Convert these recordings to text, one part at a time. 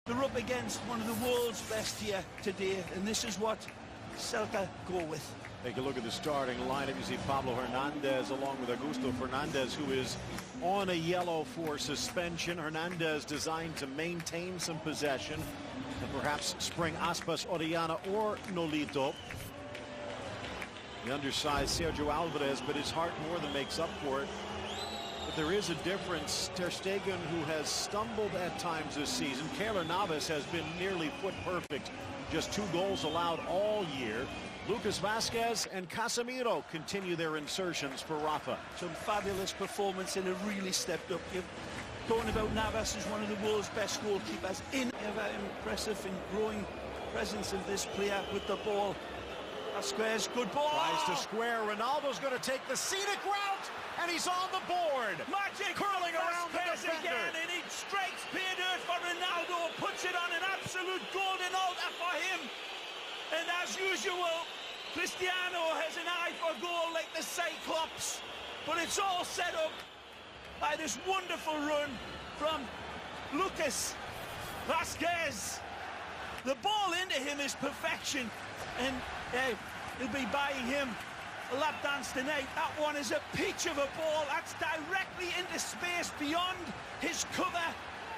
They're up against one of the world's best here today, and this is what Celta go with. Take a look at the starting lineup. You see Pablo Hernandez along with Augusto Fernandez, who is on a yellow for suspension. Hernandez designed to maintain some possession and perhaps spring Aspas, Orellana or Nolito. The undersized Sergio Alvarez, but his heart more than makes up for it. But there is a difference. Ter Stegen, who has stumbled at times this season. Keylor Navas has been nearly foot perfect. Just 2 goals allowed all year. Lucas Vazquez and Casemiro continue their insertions for Rafa. Some fabulous performance and have really stepped up. You're talking about Navas as one of the world's best goalkeepers. Ever impressive and growing presence of this player with the ball. Vazquez, good ball. Tries to square. Ronaldo's going to take the scenic route, and he's on the board. Magic curling around the defender again, and he strikes pay dirt for Ronaldo, puts it on an absolute golden altar for him. And as usual, Cristiano has an eye for goal like the Cyclops. But it's all set up by this wonderful run from Lucas Vazquez. The ball into him is perfection, and he'll be buying him a lap dance tonight. That one is a peach of a ball. That's directly into space beyond his cover,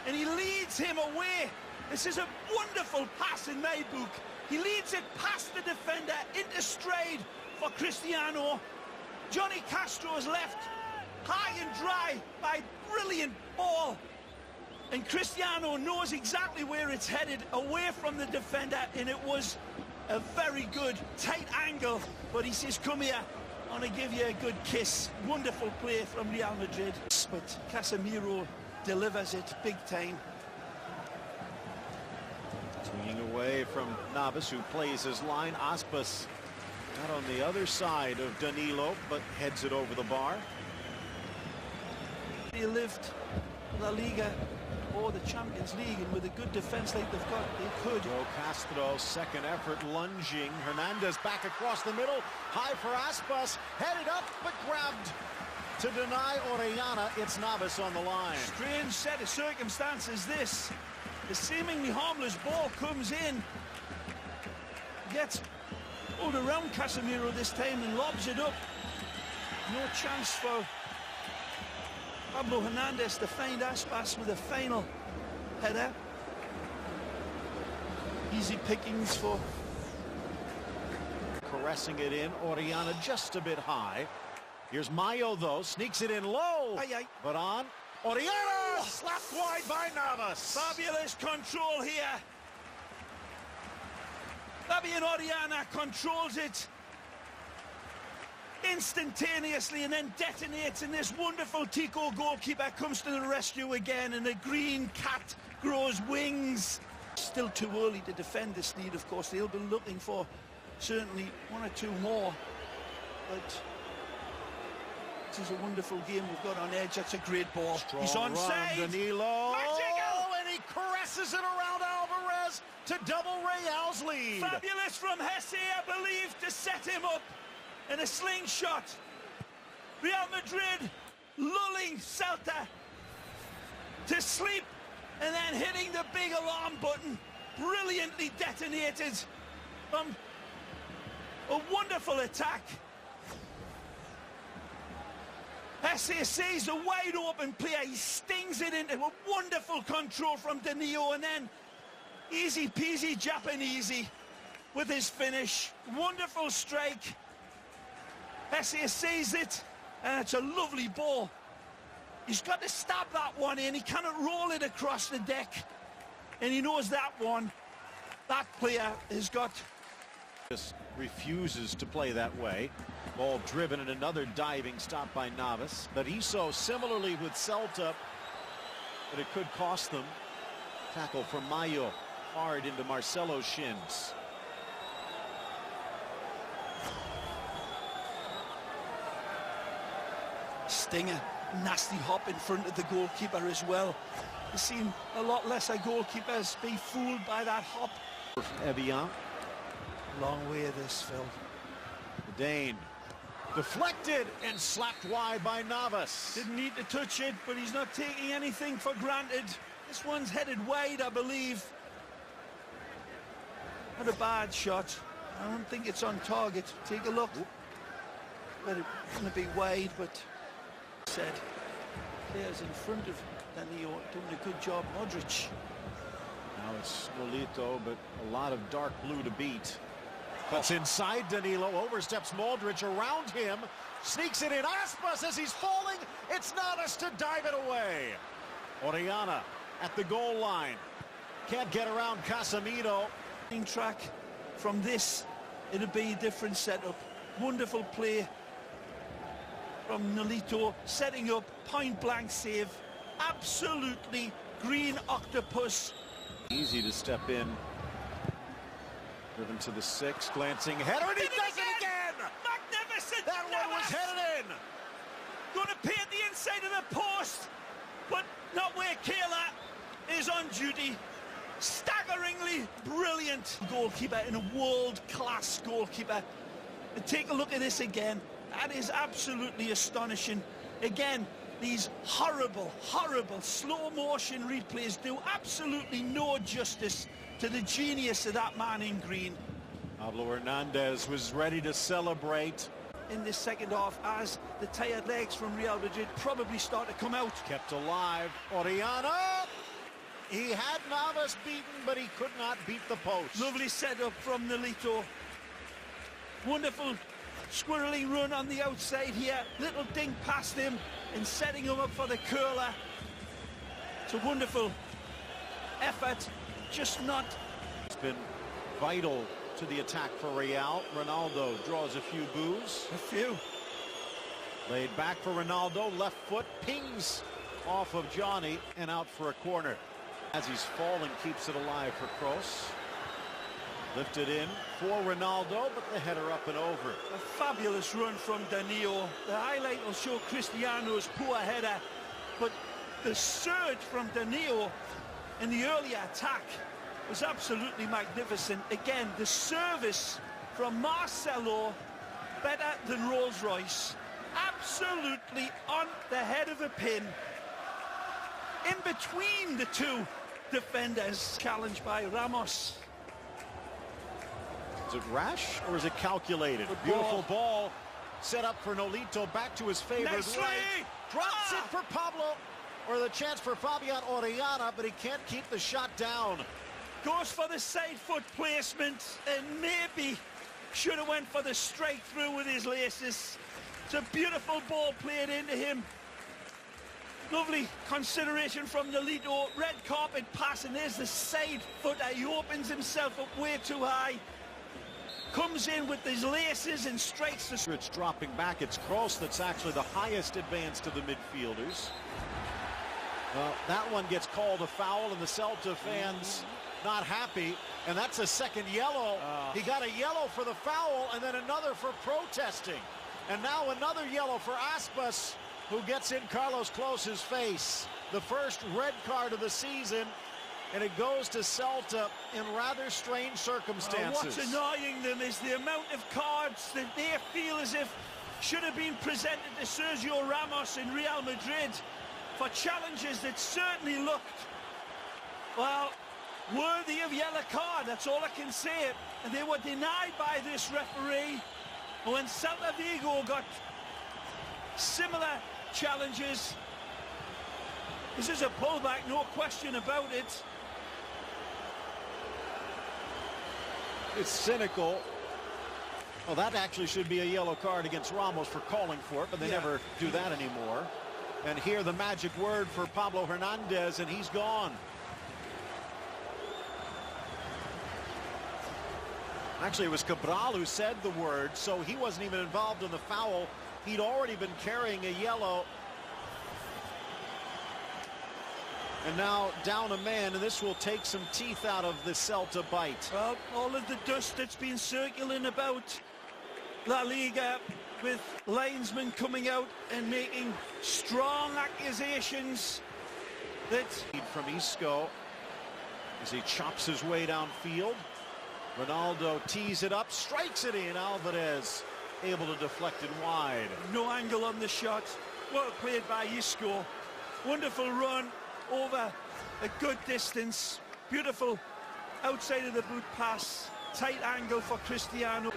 and he leads him away. This is a wonderful pass in my book. He leads it past the defender into stride for Cristiano. Johnny Castro is left high and dry by brilliant ball. And Cristiano knows exactly where it's headed, away from the defender, and it was a very good tight angle. But he says, come here, I want to give you a good kiss. Wonderful play from Real Madrid. But Casemiro delivers it big time. Swinging away from Navas, who plays his line. Aspas not on the other side of Danilo, but heads it over the bar. They lived La Liga or the Champions League, and with a good defense like they've got, they could. Joe Castro, second effort, lunging. Hernandez back across the middle. High for Aspas. Headed up, but grabbed to deny Orellana. It's Navas on the line. Strange set of circumstances, this. The seemingly harmless ball comes in, gets pulled around Casemiro this time and lobs it up. No chance for Pablo Hernandez to find Aspas with a final header. Easy pickings for... Caressing it in, Orellana just a bit high. Here's Mayo, though, sneaks it in low, but on. Orellana slapped wide by Navas. Fabulous control here. Fabian Orellana controls it instantaneously and then detonates, and this wonderful Tico goalkeeper comes to the rescue again, and the green cat grows wings. Still too early to defend this lead, of course. They'll be looking for certainly 1 or 2 more, but this is a wonderful game we've got on edge. That's a great ball. Strong He's onside. Danilo. Magical! And he caresses it around Alvarez to double Real's lead. Fabulous from Hesse, I believe, to set him up in a slingshot. Real Madrid lulling Celta to sleep and then hitting the big alarm button. Brilliantly detonated from a wonderful attack. Hesse sees a wide open player. He stings it into a wonderful control from Danilo, and then easy peasy Japanesey with his finish. Wonderful strike. Hesse sees it, and it's a lovely ball. He's got to stab that one in. He cannot roll it across the deck, and he knows that one. That player has got... Just refuses to play that way. Ball driven and another diving stop by Navas. But Iso similarly with Celta, but it could cost them. Tackle from Mayo, hard into Marcelo's shins. Stinger, nasty hop in front of the goalkeeper as well. We've seen a lot lesser goalkeepers be fooled by that hop. Evian. Long way this, Phil. The Dane deflected and slapped wide by Navas. Didn't need to touch it, but he's not taking anything for granted. This one's headed wide, I believe. Not a bad shot. I don't think it's on target. Take a look. But it's going to be wide, but said players in front of Danilo doing a good job. Modric. Now it's Nolito, but a lot of dark blue to beat. Cuts inside Danilo, oversteps Modric around him, sneaks it in. Aspas as he's falling. It's Navas to dive it away. Orellana at the goal line. Can't get around Casemiro. Track from this, it'll be a different setup. Wonderful play from Nolito, setting up, point blank save. Absolutely green octopus. Easy to step in. Driven to the 6, glancing header, and he does it again! Magnificent! That one was headed in! Going to paint the inside of the post, but not where Kayla is on duty. Staggeringly brilliant goalkeeper and a world-class goalkeeper. And take a look at this again. That is absolutely astonishing. Again, these horrible, horrible slow-motion replays do absolutely no justice to the genius of that man in green. Pablo Hernandez was ready to celebrate in this second half as the tired legs from Real Madrid probably start to come out. Kept alive. Orellana! He had Navas beaten, but he could not beat the post. Lovely setup from Nolito. Wonderful squirrely run on the outside here. Little dink past him and setting him up for the curler. It's a wonderful effort, just not. It's been vital to the attack for Real. Ronaldo draws a few boos. A few. Laid back for Ronaldo, left foot pings off of Johnny and out for a corner. As he's falling, keeps it alive for Kroos. Lifted in for Ronaldo, but the header up and over. A fabulous run from Danilo. The highlight will show Cristiano's poor header, but the surge from Danilo in the earlier attack was absolutely magnificent. Again, the service from Marcelo, better than Rolls-Royce. Absolutely on the head of a pin. In between the two defenders, challenged by Ramos. Is it rash or is it calculated? Beautiful ball set up for Nolito, back to his favorite right. Drops it for Pablo, or the chance for Fabian Orellana, but he can't keep the shot down. Goes for the side foot placement and maybe should have went for the straight through with his laces. It's a beautiful ball played into him. Lovely consideration from Nolito. Red carpet pass, and there's the side footer. He opens himself up way too high. Comes in with his laces and strikes the... It's dropping back. It's Kroos that's actually the highest advance to the midfielders. Well, that one gets called a foul, and the Celta fans not happy. And that's a second yellow. He got a yellow for the foul, and then another for protesting. And now another yellow for Aspas, who gets in Carlos Close's face. The first red card of the season, and it goes to Celta in rather strange circumstances. What's annoying them is the amount of cards that they feel as if should have been presented to Sergio Ramos in Real Madrid for challenges that certainly looked, well, worthy of yellow card. That's all I can say. And they were denied by this referee. When Celta Vigo got similar challenges, this is a pullback, no question about it. It's cynical. Well, that actually should be a yellow card against Ramos for calling for it, but they never do that anymore. And here the magic word for Pablo Hernandez, and he's gone. Actually, it was Cabral who said the word, so he wasn't even involved in the foul. He'd already been carrying a yellow. And now down a man, and this will take some teeth out of the Celta bite. Well, all of the dust that's been circulating about La Liga, with linesmen coming out and making strong accusations that... From Isco as he chops his way downfield. Ronaldo tees it up, strikes it in. Alvarez able to deflect it wide. No angle on the shot. Well played by Isco. Wonderful run over a good distance, beautiful outside of the boot pass, tight angle for Cristiano.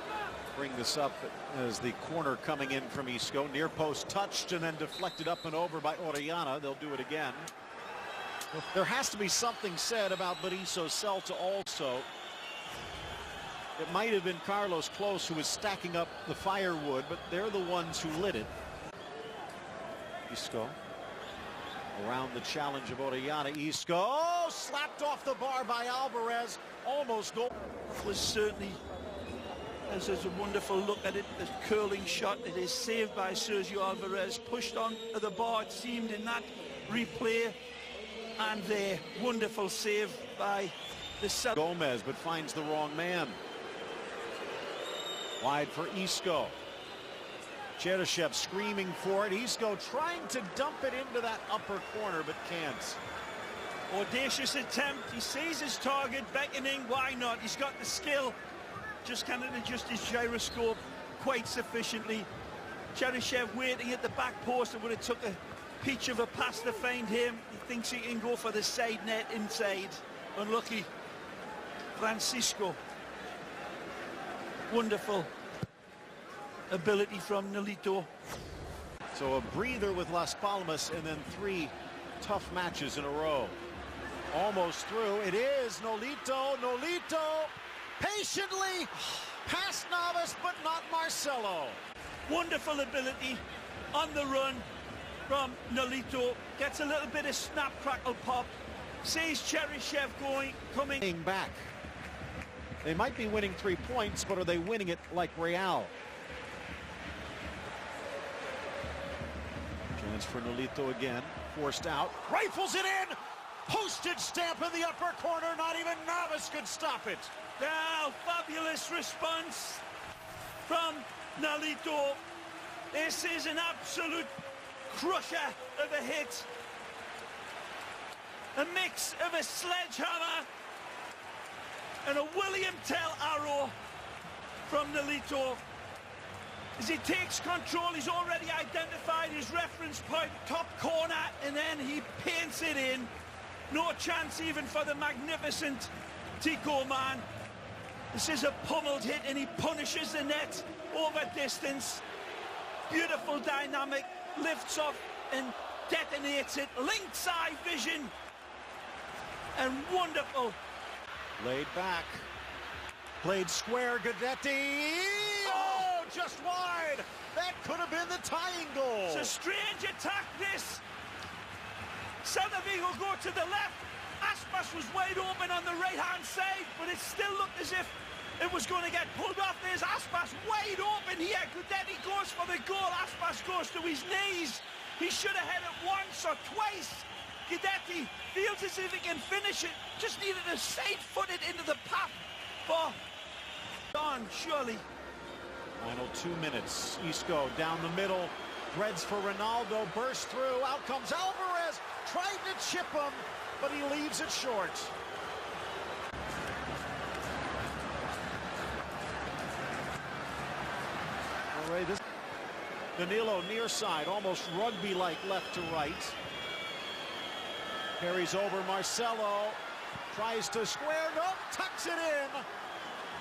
Bring this up as the corner coming in from Isco, near post touched and then deflected up and over by Orellana. They'll do it again. There has to be something said about Berizzo's Celta also. It might have been Carlos Close who was stacking up the firewood, but they're the ones who lit it. Isco around the challenge of Orellana. Isco slapped off the bar by Alvarez. Almost goal. Was certainly, as there's a wonderful look at it, the curling shot. It is saved by Sergio Alvarez, pushed on the bar, it seemed, in that replay. And there, wonderful save by the Celta. Gomez, but finds the wrong man. Wide for Isco. Cheryshev screaming for it. Isco trying to dump it into that upper corner, but can't. Audacious attempt. He sees his target beckoning. Why not? He's got the skill. Just cannot adjust his gyroscope quite sufficiently. Cheryshev waiting at the back post. It would have took a peach of a pass to find him. He thinks he can go for the side net inside. Unlucky. Francisco. Wonderful ability from Nolito. So a breather with Las Palmas and then 3 tough matches in a row. Almost through. It is Nolito. Nolito patiently past Navas, but not Marcelo. Wonderful ability on the run from Nolito. Gets a little bit of snap, crackle, pop. Sees Cheryshev coming back. They might be winning 3 points, but are they winning it like Real? Chance for Nolito again. Forced out. Rifles it in! Postage stamp in the upper corner. Not even Navas could stop it. Now, fabulous response from Nolito. This is an absolute crusher of a hit. A mix of a sledgehammer and a William Tell arrow from Nolito. As he takes control, he's already identified his reference point, top corner, and then he paints it in. No chance even for the magnificent Tico man. This is a pummeled hit, and he punishes the net over distance. Beautiful dynamic, lifts off and detonates it. Lynx eye vision, and wonderful. Laid back. Played square, Guidetti. Oh, just wide. That could have been the tying goal. It's a strange attack, this. Celta Vigo go to the left. Aspas was wide open on the right-hand side, but it still looked as if it was going to get pulled off. There's Aspas wide open here. Guidetti goes for the goal. Aspas goes to his knees. He should have had it once or twice. Guidetti feels as if he can finish it. Just needed to side-foot it into the path for Don, surely. Final 2 minutes. Isco down the middle. Threads for Ronaldo. Burst through. Out comes Alvarez. Tried to chip him, but he leaves it short. All right, this Danilo near side, almost rugby-like left to right. Carries over Marcelo. Tries to square. Nope, tucks it in.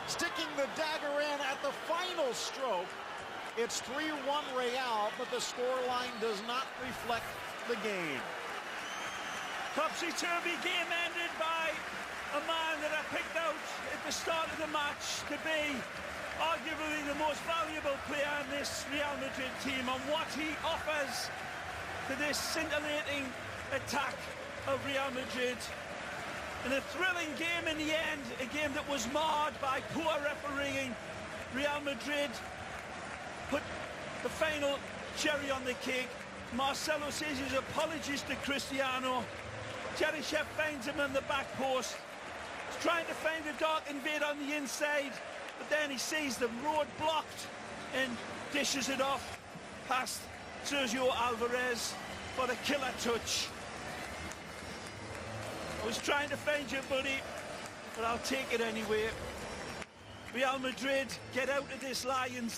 Sticking the dagger in at the final stroke. It's 3-1 Real, but the scoreline does not reflect the game. Topsy-turvy game ended by a man that I picked out at the start of the match to be arguably the most valuable player in this Real Madrid team, and what he offers to this scintillating attack of Real Madrid. In a thrilling game in the end, a game that was marred by poor refereeing. Real Madrid put the final cherry on the cake. Marcelo says his apologies to Cristiano. Cheryshev finds him on the back post. He's trying to find a dark invade on the inside, but then he sees the road blocked and dishes it off past Sergio Alvarez for the killer touch. I was trying to find you, buddy, but I'll take it anyway. Real Madrid get out of this Lions